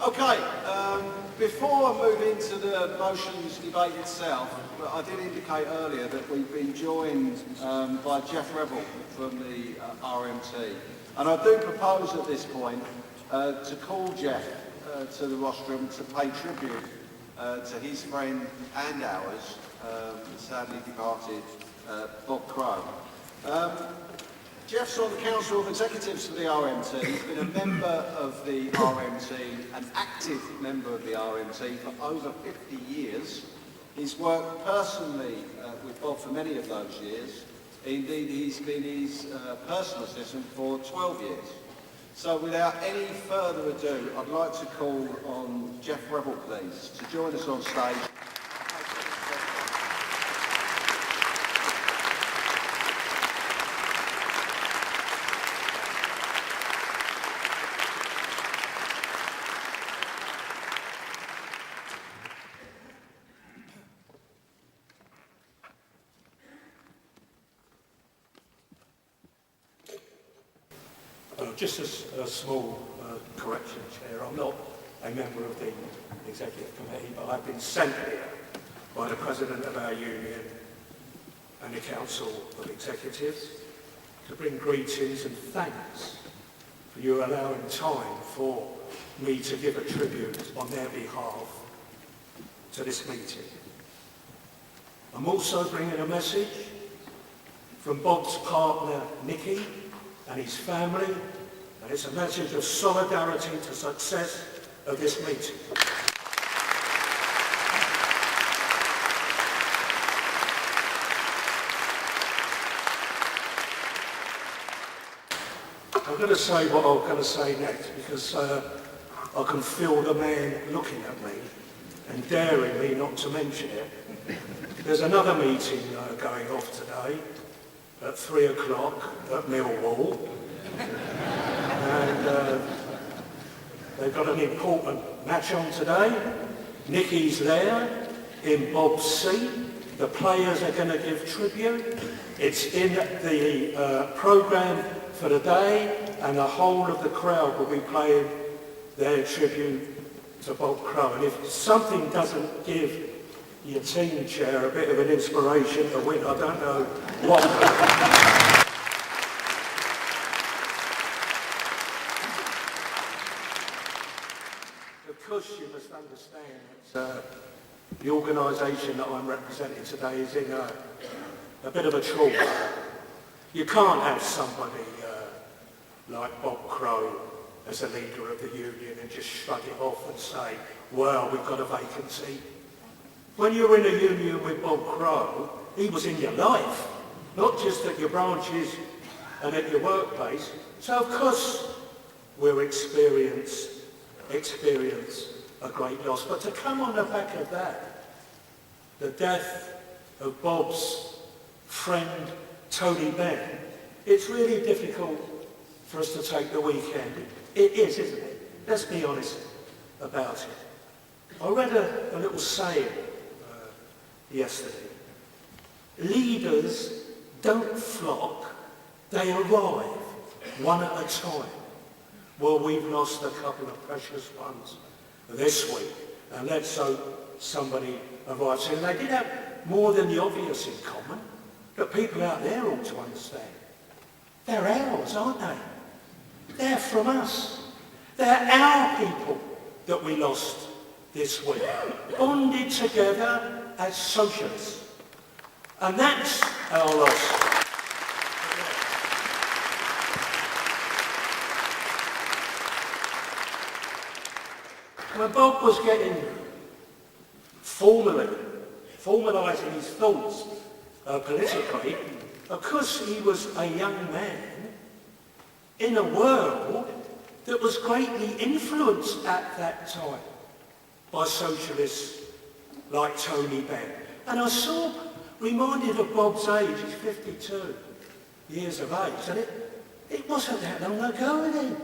Okay, before I move into the motions debate itself, I did indicate earlier that we've been joined by Geoff Revell from the RMT. And I do propose at this point to call Geoff to the rostrum to pay tribute to his friend and ours, the sadly departed Bob Crow. Geoff's on the Council of Executives for the RMT. He's been a member of the RMT, an active member of the RMT for over 50 years. He's worked personally with Bob for many of those years. Indeed, he's been his personal assistant for 12 years. So without any further ado, I'd like to call on Geoff Revell, please, to join us on stage. Just a small correction, Chair. I'm not a member of the Executive Committee, but I've been sent here by the President of our union and the Council of Executives to bring greetings and thanks for you allowing time for me to give a tribute on their behalf to this meeting. I'm also bringing a message from Bob's partner, Nicky, and his family, and it's a message of solidarity to success of this meeting. I'm going to say what I'm going to say next because I can feel the man looking at me and daring me not to mention it. There's another meeting going off today at 3 o'clock at Millwall. And they've got an important match on today. Nicky's there in Bob's seat. The players are going to give tribute. It's in the programme for the day, and the whole of the crowd will be playing their tribute to Bob Crow. And if something doesn't give your team chair a bit of an inspiration to win, I don't know what. Of course, you must understand that the organisation that I'm representing today is in a bit of a trouble. You can't have somebody like Bob Crow as a leader of the union and just shrug it off and say, well, we've got a vacancy. When you're in a union with Bob Crow, he was in your life, not just at your branches and at your workplace. So of course we'll experience a great loss. But to come on the back of that, the death of Bob's friend Tony Benn, it's really difficult for us to take the weekend. It is, isn't it? Let's be honest about it. I read a little saying yesterday. Leaders don't flock, they arrive one at a time. Well, we've lost a couple of precious ones this week, and let's hope somebody arrives here. And they did have more than the obvious in common that people out there ought to understand. They're ours, aren't they? They're from us. They're our people that we lost this week, bonded together as socialists. And that's our loss. When Bob was getting formalising his thoughts politically, because he was a young man in a world that was greatly influenced at that time by socialists like Tony Benn. And I saw, reminded of Bob's age, he's 52 years of age, and it wasn't that long ago, then.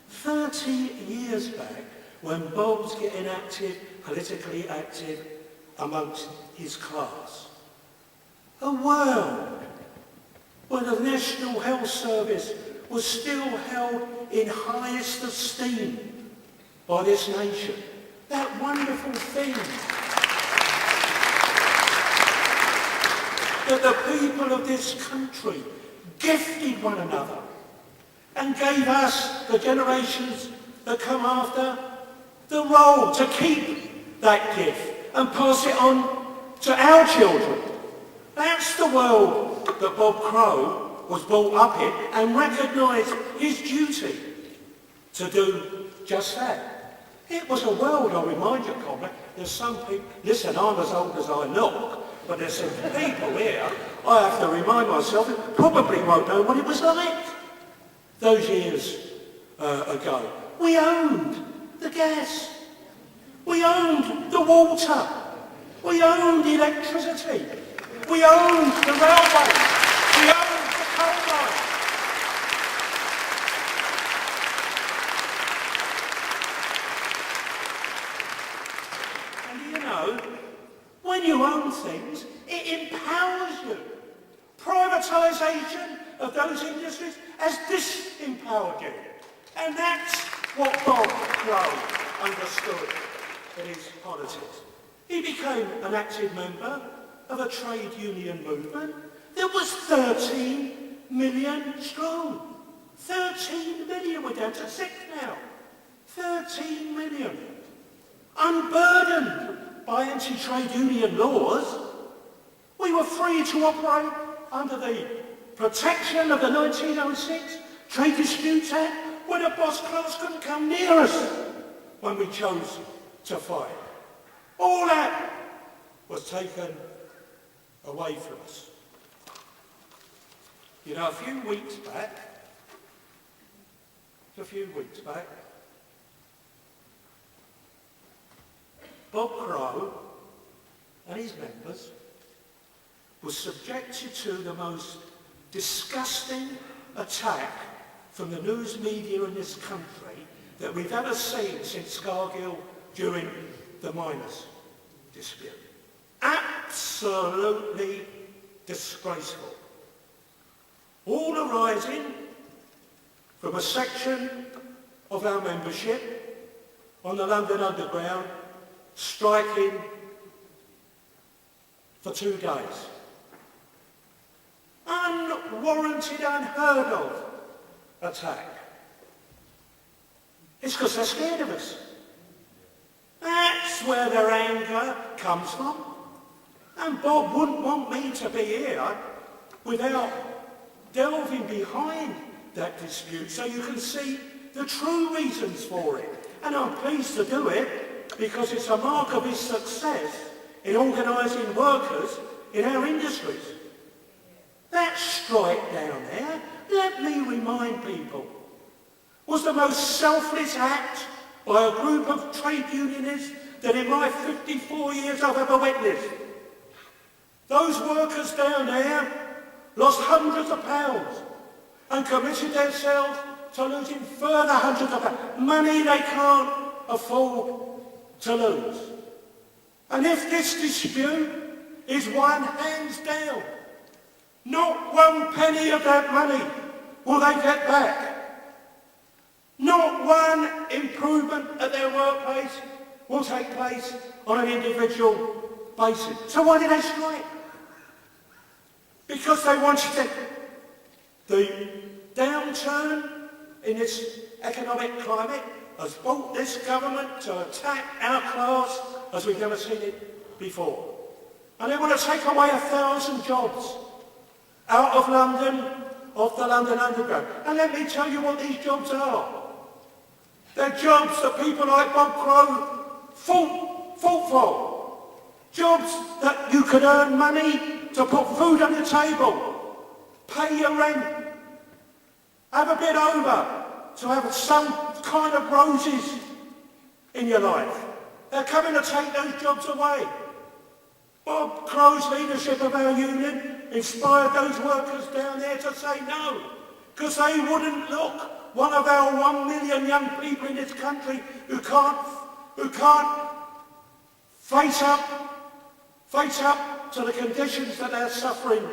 30 years back, when Bob's getting active, politically active amongst his class. A world where the National Health Service was still held in highest esteem by this nation. That wonderful thing that the people of this country gifted one another and gave us, the generations that come after, the role to keep that gift and pass it on to our children. That's the world that Bob Crow was brought up in, and recognised his duty to do just that. It was a world, I remind you, comrade, there's some people, listen, I'm as old as I look, but there's some people here, I have to remind myself, probably won't know what it was like those years ago. We owned the gas. We owned the water. We owned electricity. We owned the railway. We owned the coal mine. And you know, when you own things, it empowers you. Privatisation of those industries has disempowered you. And that's what Bob Crow understood in his politics. He became an active member of a trade union movement that was 13 million strong. 13 million, we're down to 6 now. 13 million. Unburdened by anti-trade union laws, we were free to operate under the protection of the 1906 Trade Disputes Act, where the boss class couldn't come near us when we chose to fight. All that was taken away from us. You know, a few weeks back, Bob Crow and his members were subjected to the most disgusting attack from the news media in this country that we've ever seen since Scargill during the miners' dispute. Absolutely disgraceful. All arising from a section of our membership on the London Underground striking for 2 days. Unwarranted, unheard of attack. It's because they're scared of us. That's where their anger comes from. And Bob wouldn't want me to be here without delving behind that dispute so you can see the true reasons for it. And I'm pleased to do it because it's a mark of his success in organising workers in our industries. That strike down there, let me remind people, was the most selfless act by a group of trade unionists that in my 54 years I've ever witnessed. Those workers down there lost hundreds of pounds and committed themselves to losing further hundreds of pounds. Money they can't afford to lose. And if this dispute is won hands down, not 1 penny of that money will they get back. Not one improvement at their workplace will take place on an individual basis. So why did they strike? Because they wanted it. The downturn in this economic climate has brought this government to attack our class as we've never seen it before. And they want to take away 1,000 jobs out of London, off the London Underground. And let me tell you what these jobs are. They're jobs that people like Bob Crow fought for. Jobs that you could earn money to put food on your table, pay your rent, have a bit over, to have some kind of roses in your life. They're coming to take those jobs away. Bob Crow's leadership of our union inspired those workers down there to say no, because they wouldn't look one of our 1 million young people in this country who can't face up to the conditions that they're suffering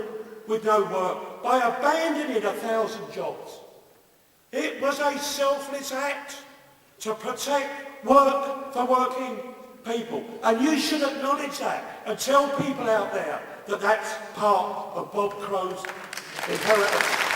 with no work by abandoning 1,000 jobs. It was a selfless act to protect work for working people. And you should acknowledge that and tell people out there that that's part of Bob Crow's inheritance.